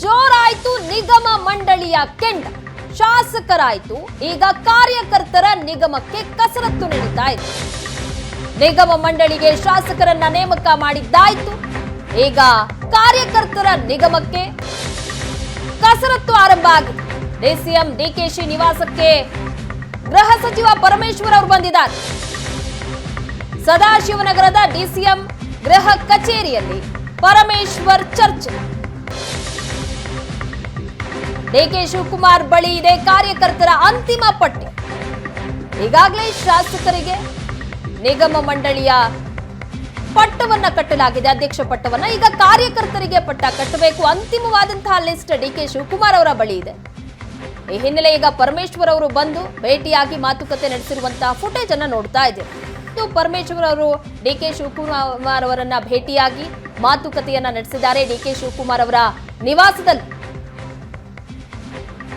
ಜೋರಾಯ್ತು ನಿಗಮ ಮಂಡಳಿಯ ಕೆಂಡ. ಶಾಸಕರಾಯ್ತು, ಈಗ ಕಾರ್ಯಕರ್ತರ ನಿಗಮಕ್ಕೆ ಕಸರತ್ತು ನಡೀತಾ ಇದೆ. ನಿಗಮ ಮಂಡಳಿಗೆ ಶಾಸಕರನ್ನ ನೇಮಕ ಮಾಡಿದ್ದಾಯ್ತು, ಈಗ ಕಾರ್ಯಕರ್ತರ ನಿಗಮಕ್ಕೆ ಕಸರತ್ತು ಆರಂಭ ಆಗಿದೆ. ಡಿಸಿಎಂ ಡಿಕೆಶಿ ನಿವಾಸಕ್ಕೆ ಗೃಹ ಸಚಿವ ಪರಮೇಶ್ವರ್ ಅವರು ಬಂದಿದ್ದಾರೆ. ಸದಾಶಿವನಗರದ ಡಿಸಿಎಂ ಗೃಹ ಕಚೇರಿಯಲ್ಲಿ ಪರಮೇಶ್ವರ್ ಚರ್ಚೆ. ಡಿಕೆ ಶಿವಕುಮಾರ್ ಬಳಿ ಇದೆ ಕಾರ್ಯಕರ್ತರ ಅಂತಿಮ ಪಟ್ಟಿ. ಈಗಾಗಲೇ ಶಾಸಕರಿಗೆ ನಿಗಮ ಮಂಡಳಿಯ ಪಟ್ಟವನ್ನ ಕಟ್ಟಲಾಗಿದೆ, ಅಧ್ಯಕ್ಷ ಪಟ್ಟವನ್ನ. ಈಗ ಕಾರ್ಯಕರ್ತರಿಗೆ ಪಟ್ಟ ಕಟ್ಟಬೇಕು. ಅಂತಿಮವಾದಂತಹ ಲಿಸ್ಟ್ ಡಿಕೆ ಶಿವಕುಮಾರ್ ಅವರ ಬಳಿ ಇದೆ. ಈ ಹಿನ್ನೆಲೆ ಈಗ ಪರಮೇಶ್ವರ್ ಅವರು ಬಂದು ಭೇಟಿಯಾಗಿ ಮಾತುಕತೆ ನಡೆಸಿರುವಂತಹ ಫುಟೇಜ್ ಅನ್ನ ನೋಡ್ತಾ ಇದ್ದೇವೆ. ಇದು ಪರಮೇಶ್ವರ್ ಅವರು ಡಿಕೆ ಶಿವಕುಮಾರ್ ಅವರನ್ನ ಭೇಟಿಯಾಗಿ ಮಾತುಕತೆಯನ್ನ ನಡೆಸಿದ್ದಾರೆ. ಡಿಕೆ ಶಿವಕುಮಾರ್ ಅವರ ನಿವಾಸದಲ್ಲಿ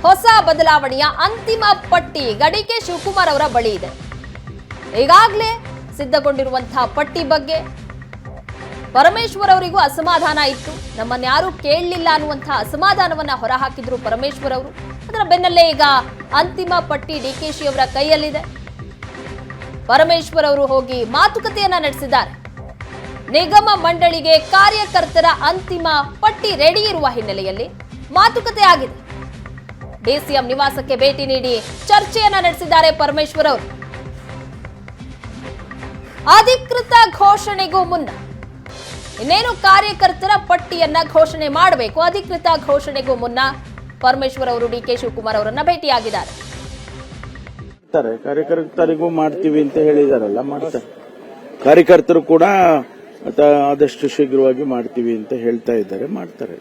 ಹೊಸ ಬದಲಾವಣೆಯ ಅಂತಿಮ ಪಟ್ಟಿ ಈಗ ಡಿಕೆ ಶಿವಕುಮಾರ್ ಅವರ ಬಳಿ ಇದೆ. ಈಗಾಗಲೇ ಸಿದ್ಧಗೊಂಡಿರುವಂತಹ ಪಟ್ಟಿ ಬಗ್ಗೆ ಪರಮೇಶ್ವರ್ ಅವರಿಗೂ ಅಸಮಾಧಾನ ಇತ್ತು. ನಮ್ಮನ್ಯಾರೂ ಕೇಳಲಿಲ್ಲ ಅನ್ನುವಂತಹ ಅಸಮಾಧಾನವನ್ನ ಹೊರಹಾಕಿದ್ರು ಪರಮೇಶ್ವರ್ ಅವರು. ಅದರ ಬೆನ್ನಲ್ಲೇ ಈಗ ಅಂತಿಮ ಪಟ್ಟಿ ಡಿಕೆಶಿ ಅವರ ಕೈಯಲ್ಲಿದೆ. ಪರಮೇಶ್ವರ್ ಅವರು ಹೋಗಿ ಮಾತುಕತೆಯನ್ನ ನಡೆಸಿದ್ದಾರೆ. ನಿಗಮ ಮಂಡಳಿಗೆ ಕಾರ್ಯಕರ್ತರ ಅಂತಿಮ ಪಟ್ಟಿ ರೆಡಿ ಇರುವ ಹಿನ್ನೆಲೆಯಲ್ಲಿ ಮಾತುಕತೆ ಆಗಿದೆ. ಡಿಸಿಎಂ ನಿವಾಸಕ್ಕೆ ಭೇಟಿ ನೀಡಿ ಚರ್ಚೆಯನ್ನ ನಡೆಸಿದ್ದಾರೆ ಪರಮೇಶ್ವರ್ ಅವರು. ಅಧಿಕೃತ ಘೋಷಣೆಗೂ ಮುನ್ನ ಇನ್ನೇನು ಕಾರ್ಯಕರ್ತರ ಪಟ್ಟಿಯನ್ನ ಘೋಷಣೆ ಮಾಡಬೇಕು. ಅಧಿಕೃತ ಘೋಷಣೆಗೂ ಮುನ್ನ ಪರಮೇಶ್ವರ್ ಅವರು ಡಿಕೆ ಶಿವಕುಮಾರ್ ಅವರನ್ನ ಭೇಟಿಯಾಗಿದ್ದಾರೆ. ಕಾರ್ಯಕರ್ತರಿಗೂ ಮಾಡ್ತೀವಿ ಅಂತ ಹೇಳಿದಾರಲ್ಲ, ಮಾಡ್ತಾರೆ. ಕಾರ್ಯಕರ್ತರು ಕೂಡ ಆದಷ್ಟು ಶೀಘ್ರವಾಗಿ ಮಾಡ್ತೀವಿ ಅಂತ ಹೇಳ್ತಾ ಇದ್ದಾರೆ, ಮಾಡ್ತಾರೆ.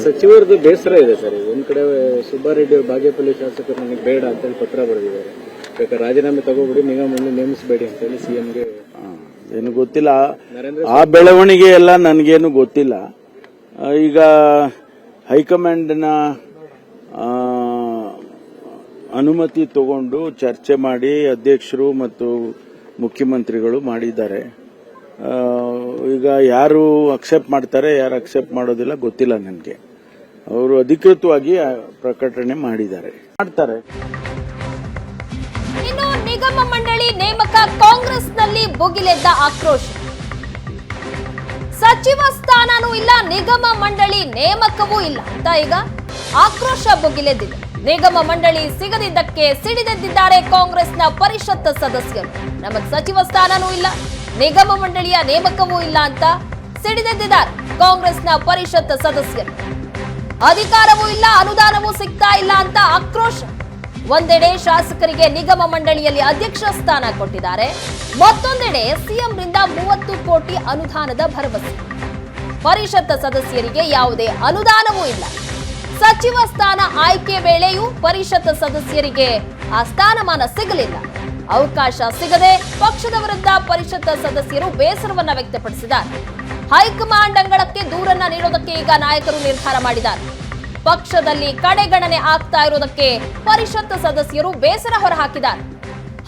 ಸಚಿವರದ್ದು ಬೇಸರ ಇದೆ ಸರ್. ಒಂದ್ ಕಡೆ ಸುಬ್ಬಾರೆಡ್ಡಿ ಬಾಗೇಪಲ್ಲಿ ಶಾಸಕರು ನನಗೆ ಬೇಡ ಅಂತ ಹೇಳಿ ಪತ್ರ ಬರೆದಿದ್ದಾರೆ. ಬೇಕಾದ್ರೆ ರಾಜೀನಾಮೆ ತಗೋಬಿಡಿ, ನಿಗಮವನ್ನು ನೇಮಿಸಬೇಡಿ ಅಂತ ಹೇಳಿ ಸಿಎಂಗೆ. ಏನು ಗೊತ್ತಿಲ್ಲ, ಆ ಬೆಳವಣಿಗೆ ಎಲ್ಲ ನನಗೇನು ಗೊತ್ತಿಲ್ಲ. ಈಗ ಹೈಕಮಾಂಡ್ನ ಅನುಮತಿ ತಗೊಂಡು ಚರ್ಚೆ ಮಾಡಿ ಅಧ್ಯಕ್ಷರು ಮತ್ತು ಮುಖ್ಯಮಂತ್ರಿಗಳು ಮಾಡಿದ್ದಾರೆ. ಈಗ ಯಾರು ಅಕ್ಸೆಪ್ಟ್ ಮಾಡ್ತಾರೆ, ಯಾರು ಅಕ್ಸೆಪ್ಟ್ ಮಾಡೋದಿಲ್ಲ ಗೊತ್ತಿಲ್ಲ ನನಗೆ. ಅವರು ಅಧಿಕೃತವಾಗಿ ಪ್ರಕಟಣೆ ಮಾಡಿದ್ದಾರೆ, ಮಾಡ್ತಾರೆ. ಇನ್ನು ನಿಗಮ ಮಂಡಳಿ ನೇಮಕ ಕಾಂಗ್ರೆಸ್ನಲ್ಲಿ ಭುಗಿಲೆದ್ದ ಆಕ್ರೋಶ. ಸಚಿವ ಸ್ಥಾನನೂ ಇಲ್ಲ, ನಿಗಮ ಮಂಡಳಿ ನೇಮಕವೂ ಇಲ್ಲ ಅಂತ ಈಗ ಆಕ್ರೋಶ ಭುಗಿಲೆದ್ದಿದೆ. ನಿಗಮ ಮಂಡಳಿ ಸಿಗದಿದ್ದಕ್ಕೆ ಸಿಡಿದೆದ್ದಿದ್ದಾರೆ ಕಾಂಗ್ರೆಸ್ನ ಪರಿಷತ್ ಸದಸ್ಯರು. ನಮಗ್ ಸಚಿವ ಸ್ಥಾನನೂ ಇಲ್ಲ, ನಿಗಮ ಮಂಡಳಿಯ ನೇಮಕವೂ ಇಲ್ಲ ಅಂತ ಸಿಡಿದೆದ್ದಿದ್ದಾರೆ ಕಾಂಗ್ರೆಸ್ನ ಪರಿಷತ್ ಸದಸ್ಯರು. ಅಧಿಕಾರವೂ ಇಲ್ಲ, ಅನುದಾನವೂ ಸಿಗ್ತಾ ಇಲ್ಲ ಅಂತ ಆಕ್ರೋಶ. ಒಂದೆಡೆ ಶಾಸಕರಿಗೆ ನಿಗಮ ಮಂಡಳಿಯಲ್ಲಿ ಅಧ್ಯಕ್ಷ ಸ್ಥಾನ ಕೊಟ್ಟಿದ್ದಾರೆ, ಮತ್ತೊಂದೆಡೆ ಸಿಎಂರಿಂದ 30 ಕೋಟಿ ಅನುದಾನದ ಭರವಸೆ. ಪರಿಷತ್ ಸದಸ್ಯರಿಗೆ ಯಾವುದೇ ಅನುದಾನವೂ ಇಲ್ಲ. ಸಚಿವ ಸ್ಥಾನ ಆಯ್ಕೆ ವೇಳೆಯೂ ಪರಿಷತ್ ಸದಸ್ಯರಿಗೆ ಆ ಸ್ಥಾನಮಾನ ಸಿಗಲಿಲ್ಲ. ಅವಕಾಶ ಸಿಗದೆ ಪಕ್ಷದ ವಿರುದ್ಧ ಪರಿಷತ್ ಸದಸ್ಯರು ಬೇಸರವನ್ನ ವ್ಯಕ್ತಪಡಿಸಿದ್ದಾರೆ. ಹೈಕಮಾಂಡ್ ಅಂಗಳಕ್ಕೆ ದೂರನ್ನ ನೀಡೋದಕ್ಕೆ ಈಗ ನಾಯಕರು ನಿರ್ಧಾರ ಮಾಡಿದ್ದಾರೆ. ಪಕ್ಷದಲ್ಲಿ ಕಡೆಗಣನೆ ಆಗ್ತಾ ಇರೋದಕ್ಕೆ ಪರಿಷತ್ ಸದಸ್ಯರು ಬೇಸರ ಹೊರಹಾಕಿದ್ದಾರೆ.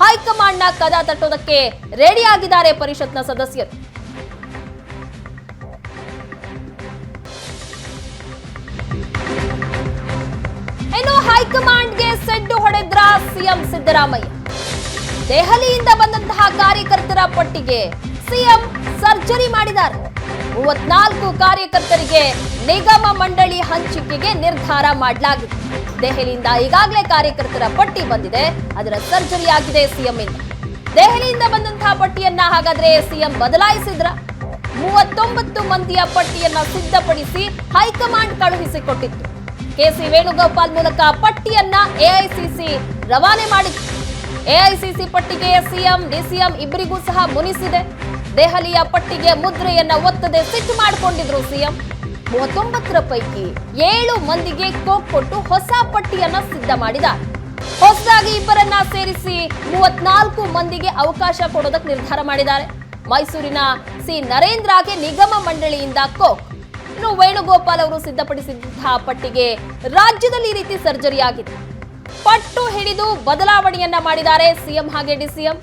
ಹೈಕಮಾಂಡ್ನ ಕದ ತಟ್ಟೋದಕ್ಕೆ ರೆಡಿ ಆಗಿದ್ದಾರೆ ಪರಿಷತ್ನ ಸದಸ್ಯರು. ಇನ್ನು ಹೈಕಮಾಂಡ್ಗೆ ಸೆಡ್ಡು ಹೊಡೆದ್ರ ಸಿಎಂ ಸಿದ್ದರಾಮಯ್ಯ. ದೆಹಲಿಯಿಂದ ಬಂದಂತಹ ಕಾರ್ಯಕರ್ತರ ಪಟ್ಟಿಗೆ ಸಿಎಂ ಸರ್ಜರಿ ಮಾಡಿದ್ದಾರೆ. 34 ಕಾರ್ಯಕರ್ತರಿಗೆ ನಿಗಮ ಮಂಡಳಿ ಹಂಚಿಕೆಗೆ ನಿರ್ಧಾರ ಮಾಡಲಾಗಿದೆ. ದೆಹಲಿಯಿಂದ ಈಗಾಗಲೇ ಕಾರ್ಯಕರ್ತರ ಪಟ್ಟಿ ಬಂದಿದೆ, ಅದರ ಸರ್ಜರಿ ಆಗಿದೆ ಸಿಎಂ ಇಂದ. ದೆಹಲಿಯಿಂದ ಬಂದಂತಹ ಪಟ್ಟಿಯನ್ನ ಹಾಗಾದ್ರೆ ಸಿಎಂ ಬದಲಾಯಿಸಿದ್ರ? 39 ಮಂದಿಯ ಪಟ್ಟಿಯನ್ನ ಸಿದ್ಧಪಡಿಸಿ ಹೈಕಮಾಂಡ್ ಕಳುಹಿಸಿಕೊಟ್ಟಿತ್ತು. ಕೆಸಿ ವೇಣುಗೋಪಾಲ್ ಮೂಲಕ ಪಟ್ಟಿಯನ್ನ ಎಐಸಿಸಿ ರವಾನೆ ಮಾಡಿತ್ತು. ಎಐಸಿಸಿ ಪಟ್ಟಿಗೆ ಸಿಎಂ ಡಿಸಿಎಂ ಇಬ್ಬರಿಗೂ ಸಹ ಮುನಿಸಿದೆ. ದೆಹಲಿಯ ಪಟ್ಟಿಗೆ ಮುದ್ರೆಯನ್ನ ಒತ್ತದೆ ಸಿಟ್ಟು ಮಾಡಿಕೊಂಡಿದ್ರು ಸಿಎಂ. 39ರ ಪೈಕಿ 7 ಮಂದಿಗೆ ಕೋಕ್ ಕೊಟ್ಟು ಹೊಸ ಪಟ್ಟಿಯನ್ನ ಸಿದ್ಧ ಮಾಡಿದ್ದಾರೆ. ಹೊಸದಾಗಿ ಇಬ್ಬರನ್ನ ಸೇರಿಸಿ 34 ಮಂದಿಗೆ ಅವಕಾಶ ಕೊಡೋದಕ್ಕೆ ನಿರ್ಧಾರ ಮಾಡಿದ್ದಾರೆ. ಮೈಸೂರಿನ ಸಿ ನರೇಂದ್ರಗೆ ನಿಗಮ ಮಂಡಳಿಯಿಂದ ಕೋಕ್. ಇನ್ನು ವೇಣುಗೋಪಾಲ್ ಅವರು ಸಿದ್ಧಪಡಿಸಿದಂತಹ ಪಟ್ಟಿಗೆ ರಾಜ್ಯದಲ್ಲಿ ಈ ರೀತಿ ಸರ್ಜರಿ ಆಗಿದೆ. ಪಟ್ಟು ಹಿಡಿದು ಬದಲಾವಣೆಯನ್ನ ಮಾಡಿದ್ದಾರೆ ಸಿಎಂ ಹಾಗೆ ಡಿಸಿಎಂ.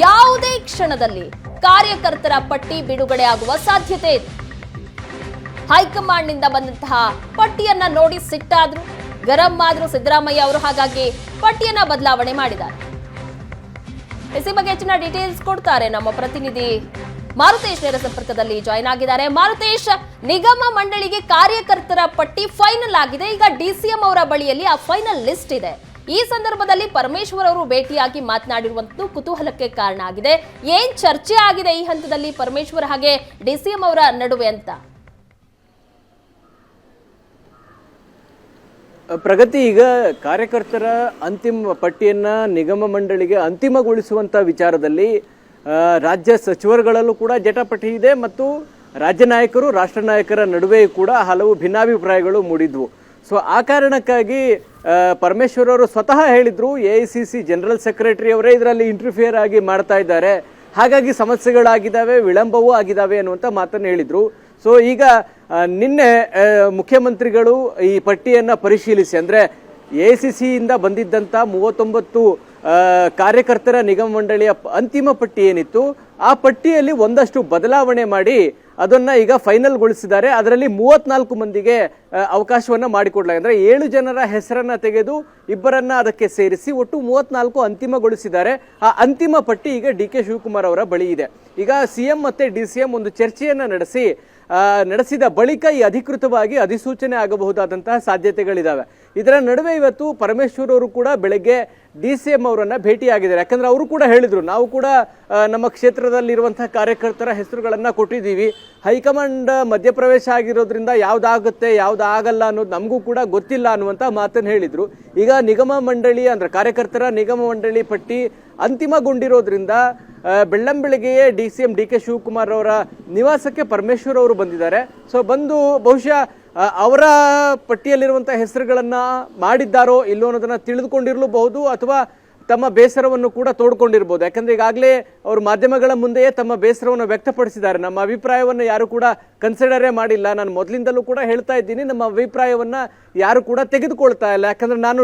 ಯಾವುದೇ ಕ್ಷಣದಲ್ಲಿ ಕಾರ್ಯಕರ್ತರ ಪಟ್ಟಿ ಬಿಡುಗಡೆ ಆಗುವ ಸಾಧ್ಯತೆ ಇದೆ. ಹೈಕಮಾಂಡ್ ನಿಂದ ಬಂದಂತಹ ಪಟ್ಟಿಯನ್ನ ನೋಡಿ ಸಿಟ್ಟಾದ್ರು, ಗರಂ ಆದ್ರು ಸಿದ್ದರಾಮಯ್ಯ ಅವರು. ಹಾಗಾಗಿ ಪಟ್ಟಿಯನ್ನ ಬದಲಾವಣೆ ಮಾಡಿದ್ದಾರೆ. ಈ ಬಗ್ಗೆ ಹೆಚ್ಚಿನ ಡೀಟೇಲ್ಸ್ ಕೊಡ್ತಾರೆ ನಮ್ಮ ಪ್ರತಿನಿಧಿ ಮಾರುತೇಶ್ ನೇರ ಸಂಪರ್ಕದಲ್ಲಿ ಜಾಯ್ನ್ ಆಗಿದ್ದಾರೆ. ಮಾರುತೇಶ್, ನಿಗಮ ಮಂಡಳಿಗೆ ಕಾರ್ಯಕರ್ತರ ಪಟ್ಟಿ ಫೈನಲ್ ಆಗಿದೆ. ಈಗ ಡಿಸಿಎಂ ಅವರ ಬಳಿಯಲ್ಲಿ ಆ ಫೈನಲ್ ಲಿಸ್ಟ್ ಇದೆ. ಈ ಸಂದರ್ಭದಲ್ಲಿ ಪರಮೇಶ್ವರ್ ಅವರು ಭೇಟಿಯಾಗಿ ಮಾತನಾಡಿರುವಂತದ್ದು ಕುತೂಹಲಕ್ಕೆ ಕಾರಣ ಆಗಿದೆ. ಏನ್ ಚರ್ಚೆ ಆಗಿದೆ ಈ ಹಂತದಲ್ಲಿ ಪರಮೇಶ್ವರ್ ಹಾಗೆ ಡಿಸಿಎಂ ಅವರ ನಡುವೆ ಅಂತ? ಪ್ರಗತಿ, ಈಗ ಕಾರ್ಯಕರ್ತರ ಅಂತಿಮ ಪಟ್ಟಿಯನ್ನ ನಿಗಮ ಮಂಡಳಿಗೆ ಅಂತಿಮಗೊಳಿಸುವಂತ ವಿಚಾರದಲ್ಲಿ ರಾಜ್ಯ ಸಚಿವರುಗಳಲ್ಲೂ ಕೂಡ ಜಟಾಪಟಿ ಇದೆ ಮತ್ತು ರಾಜ್ಯ ನಾಯಕರು, ರಾಷ್ಟ್ರ ನಾಯಕರ ನಡುವೆ ಕೂಡ ಹಲವು ಭಿನ್ನಾಭಿಪ್ರಾಯಗಳು ಮೂಡಿದ್ವು. ಸೊ ಆ ಕಾರಣಕ್ಕಾಗಿ ಪರಮೇಶ್ವರ್ ಅವರು ಸ್ವತಃ ಹೇಳಿದ್ರು, AICC ಜನರಲ್ ಸೆಕ್ರೆಟರಿ ಅವರೇ ಇದರಲ್ಲಿ ಇಂಟರ್ಫಿಯರ್ ಆಗಿ ಮಾಡ್ತಾ ಇದ್ದಾರೆ, ಹಾಗಾಗಿ ಸಮಸ್ಯೆಗಳಾಗಿದ್ದಾವೆ, ವಿಳಂಬವೂ ಆಗಿದ್ದಾವೆ ಅನ್ನುವಂಥ ಮಾತನ್ನು ಹೇಳಿದ್ರು. ಸೊ ಈಗ ನಿನ್ನೆ ಮುಖ್ಯಮಂತ್ರಿಗಳು ಈ ಪಟ್ಟಿಯನ್ನು ಪರಿಶೀಲಿಸಿ, ಅಂದರೆ AICC ಇಂದ ಬಂದಿದ್ದಂಥ 39 ಕಾರ್ಯಕರ್ತರ ನಿಗಮ ಮಂಡಳಿಯ ಅಂತಿಮ ಪಟ್ಟಿ ಏನಿತ್ತು, ಆ ಪಟ್ಟಿಯಲ್ಲಿ ಒಂದಷ್ಟು ಬದಲಾವಣೆ ಮಾಡಿ ಅದನ್ನ ಈಗ ಫೈನಲ್ಗೊಳಿಸಿದ್ದಾರೆ. ಅದರಲ್ಲಿ 34 ಮಂದಿಗೆ ಅವಕಾಶವನ್ನ ಮಾಡಿಕೊಡ್ಲಾಗಿದೆ. ಅಂದ್ರೆ 7 ಜನರ ಹೆಸರನ್ನ ತೆಗೆದು ಇಬ್ಬರನ್ನ ಅದಕ್ಕೆ ಸೇರಿಸಿ ಒಟ್ಟು 34 ಅಂತಿಮಗೊಳಿಸಿದ್ದಾರೆ. ಆ ಅಂತಿಮ ಪಟ್ಟಿ ಈಗ DK ಶಿವಕುಮಾರ್ ಅವರ ಬಳಿ ಇದೆ. ಈಗ CM ಮತ್ತೆ DCM ಒಂದು ಚರ್ಚೆಯನ್ನ ನಡೆಸಿದ ಬಳಿಕ ಈ ಅಧಿಕೃತವಾಗಿ ಅಧಿಸೂಚನೆ ಆಗಬಹುದಾದಂತಹ ಸಾಧ್ಯತೆಗಳಿದಾವೆ. ಇದರ ನಡುವೆ ಇವತ್ತು ಪರಮೇಶ್ವರ್ ಅವರು ಕೂಡ ಬೆಳಗ್ಗೆ DCM ಅವರನ್ನ ಭೇಟಿಯಾಗಿದ್ದಾರೆ. ಯಾಕಂದ್ರೆ ಅವರು ಕೂಡ ಹೇಳಿದ್ರು, ನಾವು ಕೂಡ ನಮ್ಮ ಕ್ಷೇತ್ರದಲ್ಲಿರುವಂತಹ ಕಾರ್ಯಕರ್ತರ ಹೆಸರುಗಳನ್ನ ಕೊಟ್ಟಿದ್ದೀವಿ, ಹೈಕಮಾಂಡ್ ಮಧ್ಯಪ್ರವೇಶ ಆಗಿರೋದ್ರಿಂದ ಯಾವ್ದಾಗುತ್ತೆ ಯಾವ್ದಾಗಲ್ಲ ಅನ್ನೋದು ನಮಗೂ ಕೂಡ ಗೊತ್ತಿಲ್ಲ ಅನ್ನುವಂಥ ಮಾತನ್ನು ಹೇಳಿದ್ರು. ಈಗ ನಿಗಮ ಮಂಡಳಿ ಅಂದ್ರೆ ಕಾರ್ಯಕರ್ತರ ನಿಗಮ ಮಂಡಳಿ ಪಟ್ಟಿ ಅಂತಿಮಗೊಂಡಿರೋದ್ರಿಂದ ಬೆಳ್ಳಂಬೆಳಗ್ಗೆಯೇ DCM DK ಶಿವಕುಮಾರ್ ಅವರ ನಿವಾಸಕ್ಕೆ ಪರಮೇಶ್ವರ್ ಅವರು ಬಂದಿದ್ದಾರೆ. ಸೊ ಬಂದು ಬಹುಶಃ ಅವರ ಪಟ್ಟಿಯಲ್ಲಿರುವಂತಹ ಹೆಸರುಗಳನ್ನ ಮಾಡಿದ್ದಾರೋ ಇಲ್ಲೋ ಅನ್ನೋದನ್ನ ತಿಳಿದುಕೊಂಡಿರಲೂಬಹುದು, ಅಥವಾ ತಮ್ಮ ಬೇಸರವನ್ನು ಕೂಡ ತೋಡ್ಕೊಂಡಿರ್ಬೋದು. ಯಾಕಂದ್ರೆ ಈಗಾಗಲೇ ಅವರು ಮಾಧ್ಯಮಗಳ ಮುಂದೆಯೇ ತಮ್ಮ ಬೇಸರವನ್ನು ವ್ಯಕ್ತಪಡಿಸಿದ್ದಾರೆ. ನಮ್ಮ ಅಭಿಪ್ರಾಯವನ್ನು ಯಾರು ಕೂಡ ಕನ್ಸಿಡರೇ ಮಾಡಿಲ್ಲ, ನಾನು ಮೊದಲಿಂದಲೂ ಕೂಡ ಹೇಳ್ತಾ ಇದ್ದೀನಿ, ನಮ್ಮ ಅಭಿಪ್ರಾಯವನ್ನ ಯಾರು ಕೂಡ ತೆಗೆದುಕೊಳ್ತಾ ಇಲ್ಲ. ಯಾಕಂದ್ರೆ ನಾನು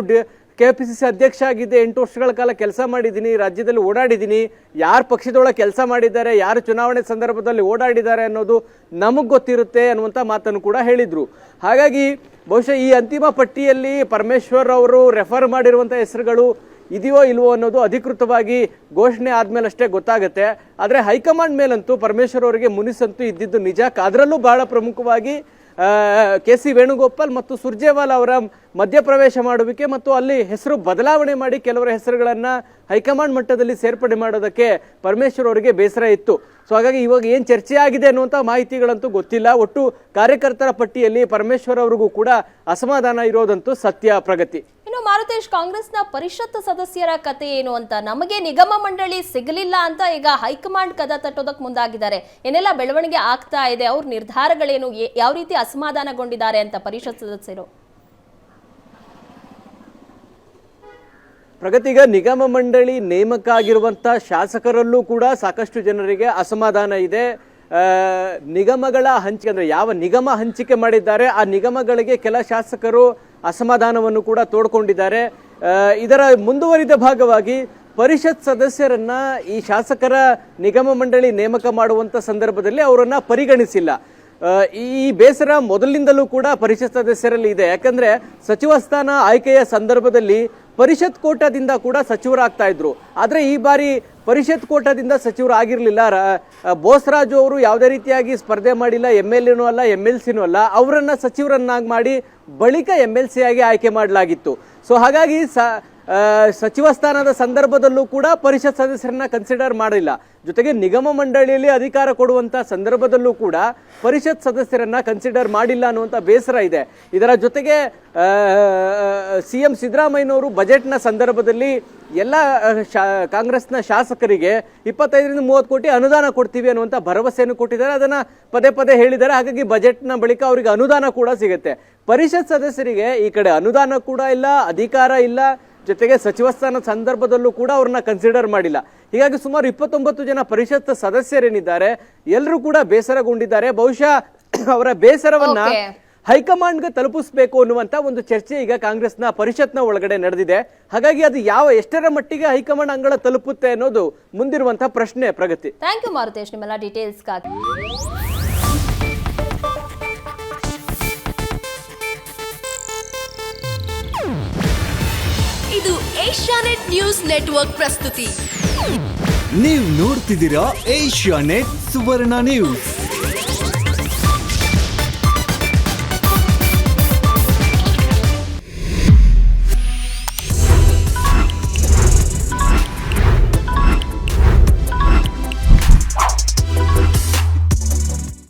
KPCC ಅಧ್ಯಕ್ಷ ಆಗಿದ್ದೆ, 8 ವರ್ಷಗಳ ಕಾಲ ಕೆಲಸ ಮಾಡಿದ್ದೀನಿ, ರಾಜ್ಯದಲ್ಲಿ ಓಡಾಡಿದ್ದೀನಿ, ಯಾರು ಪಕ್ಷದೊಳಗೆ ಕೆಲಸ ಮಾಡಿದ್ದಾರೆ, ಯಾರು ಚುನಾವಣೆ ಸಂದರ್ಭದಲ್ಲಿ ಓಡಾಡಿದ್ದಾರೆ ಅನ್ನೋದು ನಮಗೆ ಗೊತ್ತಿರುತ್ತೆ ಅನ್ನುವಂಥ ಮಾತನ್ನು ಕೂಡ ಹೇಳಿದ್ರು. ಹಾಗಾಗಿ ಬಹುಶಃ ಈ ಅಂತಿಮ ಪಟ್ಟಿಯಲ್ಲಿ ಪರಮೇಶ್ವರ್ ಅವರು ರೆಫರ್ ಮಾಡಿರುವಂಥ ಹೆಸರುಗಳು ಇದೆಯೋ ಇಲ್ವೋ ಅನ್ನೋದು ಅಧಿಕೃತವಾಗಿ ಘೋಷಣೆ ಆದ್ಮೇಲೆ ಅಷ್ಟೇ ಗೊತ್ತಾಗುತ್ತೆ. ಆದರೆ ಹೈಕಮಾಂಡ್ ಮೇಲಂತೂ ಪರಮೇಶ್ವರ್ ಅವರಿಗೆ ಮುನಿಸಂತೂ ಇದ್ದಿದ್ದು ನಿಜ. ಅದರಲ್ಲೂ ಬಹಳ ಪ್ರಮುಖವಾಗಿ KC ವೇಣುಗೋಪಾಲ್ ಮತ್ತು ಸುರ್ಜೇವಾಲಾ ಅವರ ಮಧ್ಯಪ್ರವೇಶ ಮಾಡುವಿಕೆ ಮತ್ತು ಅಲ್ಲಿ ಹೆಸರು ಬದಲಾವಣೆ ಮಾಡಿ ಕೆಲವರ ಹೆಸರುಗಳನ್ನ ಹೈಕಮಾಂಡ್ ಮಟ್ಟದಲ್ಲಿ ಸೇರ್ಪಡೆ ಮಾಡೋದಕ್ಕೆ ಪರಮೇಶ್ವರ್ ಅವರಿಗೆ ಬೇಸರ ಇತ್ತು. ಸೊ ಹಾಗಾಗಿ ಇವಾಗ ಏನು ಚರ್ಚೆ ಆಗಿದೆ ಅನ್ನುವಂಥ ಮಾಹಿತಿಗಳಂತೂ ಗೊತ್ತಿಲ್ಲ. ಒಟ್ಟು ಕಾರ್ಯಕರ್ತರ ಪಟ್ಟಿಯಲ್ಲಿ ಪರಮೇಶ್ವರ್ ಅವರಿಗೂ ಕೂಡ ಅಸಮಾಧಾನ ಇರೋದಂತೂ ಸತ್ಯ. ಪ್ರಗತಿ, ಇನ್ನು ಮಾರುತೇಶ್, ಕಾಂಗ್ರೆಸ್ನ ಪರಿಷತ್ ಸದಸ್ಯರ ಕತೆ ಏನು ಅಂತ, ನಮಗೆ ನಿಗಮ ಮಂಡಳಿ ಸಿಗಲಿಲ್ಲ ಅಂತ ಈಗ ಹೈಕಮಾಂಡ್ ಕದ ತಟ್ಟೋದಕ್ಕೆ ಮುಂದಾಗಿದ್ದಾರೆ. ಏನೆಲ್ಲ ಬೆಳವಣಿಗೆ ಆಗ್ತಾ ಇದೆ, ಅವ್ರ ನಿರ್ಧಾರಗಳೇನು, ಯಾವ ರೀತಿ ಅಸಮಾಧಾನಗೊಂಡಿದ್ದಾರೆ ಅಂತ ಪರಿಷತ್ ಸದಸ್ಯರು? ಪ್ರಗತಿಗ ನಿಗಮ ಮಂಡಳಿ ನೇಮಕ ಆಗಿರುವಂಥ ಶಾಸಕರಲ್ಲೂ ಕೂಡ ಸಾಕಷ್ಟು ಜನರಿಗೆ ಅಸಮಾಧಾನ ಇದೆ. ನಿಗಮಗಳ ಹಂಚಿಕೆ ಅಂದರೆ ಯಾವ ನಿಗಮ ಹಂಚಿಕೆ ಮಾಡಿದ್ದಾರೆ ಆ ನಿಗಮಗಳಿಗೆ ಕೆಲ ಶಾಸಕರು ಅಸಮಾಧಾನವನ್ನು ಕೂಡ ತೋಡ್ಕೊಂಡಿದ್ದಾರೆ. ಇದರ ಮುಂದುವರಿದ ಭಾಗವಾಗಿ ಪರಿಷತ್ ಸದಸ್ಯರನ್ನ ಈ ಶಾಸಕರ ನಿಗಮ ಮಂಡಳಿ ನೇಮಕ ಮಾಡುವಂಥ ಸಂದರ್ಭದಲ್ಲಿ ಅವರನ್ನ ಪರಿಗಣಿಸಿಲ್ಲ. ಈ ಬೇಸರ ಮೊದಲಿನಿಂದಲೂ ಕೂಡ ಪರಿಷತ್ ಸದಸ್ಯರಲ್ಲಿ ಇದೆ. ಯಾಕಂದ್ರೆ ಸಚಿವ ಸ್ಥಾನ ಆಯ್ಕೆಯ ಸಂದರ್ಭದಲ್ಲಿ ಪರಿಷತ್ ಕೋಟಾದಿಂದ ಕೂಡ ಸಚಿವರಾಗ್ತಾ ಇದ್ರು. ಆದರೆ ಈ ಬಾರಿ ಪರಿಷತ್ ಕೋಟಾದಿಂದ ಸಚಿವರು ಆಗಿರಲಿಲ್ಲ. ಬೋಸರಾಜು ಅವರು ಯಾವುದೇ ರೀತಿಯಾಗಿ ಸ್ಪರ್ಧೆ ಮಾಡಿಲ್ಲ, MLAನೂ ಅಲ್ಲ, MLCನೂ ಅಲ್ಲ. ಅವರನ್ನ ಸಚಿವರನ್ನಾಗಿ ಮಾಡಿ ಬಳಿಕ MLC ಆಗಿ ಆಯ್ಕೆ ಮಾಡಲಾಗಿತ್ತು. ಸೊ ಹಾಗಾಗಿ ಸಚಿವ ಸ್ಥಾನದ ಸಂದರ್ಭದಲ್ಲೂ ಕೂಡ ಪರಿಷತ್ ಸದಸ್ಯರನ್ನ ಕನ್ಸಿಡರ್ ಮಾಡಿಲ್ಲ. ಜೊತೆಗೆ ನಿಗಮ ಮಂಡಳಿಯಲ್ಲಿ ಅಧಿಕಾರ ಕೊಡುವಂತ ಸಂದರ್ಭದಲ್ಲೂ ಕೂಡ ಪರಿಷತ್ ಸದಸ್ಯರನ್ನ ಕನ್ಸಿಡರ್ ಮಾಡಿಲ್ಲ ಅನ್ನುವಂಥ ಬೇಸರ ಇದೆ. ಇದರ ಜೊತೆಗೆ CM ಸಿದ್ದರಾಮಯ್ಯನವರು ಬಜೆಟ್ನ ಸಂದರ್ಭದಲ್ಲಿ ಎಲ್ಲ ಕಾಂಗ್ರೆಸ್ನ ಶಾಸಕರಿಗೆ 25-30 ಕೋಟಿ ಅನುದಾನ ಕೊಡ್ತೀವಿ ಅನ್ನುವಂಥ ಭರವಸೆಯನ್ನು ಕೊಟ್ಟಿದ್ದಾರೆ. ಅದನ್ನ ಪದೇ ಪದೇ ಹೇಳಿದ್ದಾರೆ. ಹಾಗಾಗಿ ಬಜೆಟ್ನ ಬಳಿಕ ಅವರಿಗೆ ಅನುದಾನ ಕೂಡ ಸಿಗುತ್ತೆ. ಪರಿಷತ್ ಸದಸ್ಯರಿಗೆ ಈ ಕಡೆ ಅನುದಾನ ಕೂಡ ಇಲ್ಲ, ಅಧಿಕಾರ ಇಲ್ಲ, ಜೊತೆಗೆ ಸಚಿವ ಸ್ಥಾನದ ಸಂದರ್ಭದಲ್ಲೂ ಕೂಡ ಅವ್ರನ್ನ ಕನ್ಸಿಡರ್ ಮಾಡಿಲ್ಲ. ಹೀಗಾಗಿ ಸುಮಾರು 29 ಜನ ಪರಿಷತ್ ಸದಸ್ಯರೇನಿದ್ದಾರೆ ಎಲ್ಲರೂ ಕೂಡ ಬೇಸರಗೊಂಡಿದ್ದಾರೆ. ಬಹುಶಃ ಅವರ ಬೇಸರವನ್ನ ಹೈಕಮಾಂಡ್ಗೆ ತಲುಪಿಸಬೇಕು ಅನ್ನುವಂತ ಒಂದು ಚರ್ಚೆ ಈಗ ಕಾಂಗ್ರೆಸ್ನ ಪರಿಷತ್ನ ಒಳಗಡೆ ನಡೆದಿದೆ. ಹಾಗಾಗಿ ಅದು ಎಷ್ಟರ ಮಟ್ಟಿಗೆ ಹೈಕಮಾಂಡ್ ಅಂಗಳ ತಲುಪುತ್ತೆ ಅನ್ನೋದು ಮುಂದಿರುವಂತಹ ಪ್ರಶ್ನೆ. ಪ್ರಗತಿ, ಥ್ಯಾಂಕ್ ಯು ಮಾರುತೇಶ್, ನಿಮ್ಮೆಲ್ಲ ಡೀಟೇಲ್ಸ್ಗಾಗಿ. ಏಷ್ಯಾನೆಟ್ ನ್ಯೂಸ್ ನೆಟ್ವರ್ಕ್ ಪ್ರಸ್ತುತಿ. ನೀವು ನೋಡ್ತಿದ್ದೀರಾ ಏಷ್ಯಾನೆಟ್ ಸುವರ್ಣ ನ್ಯೂಸ್.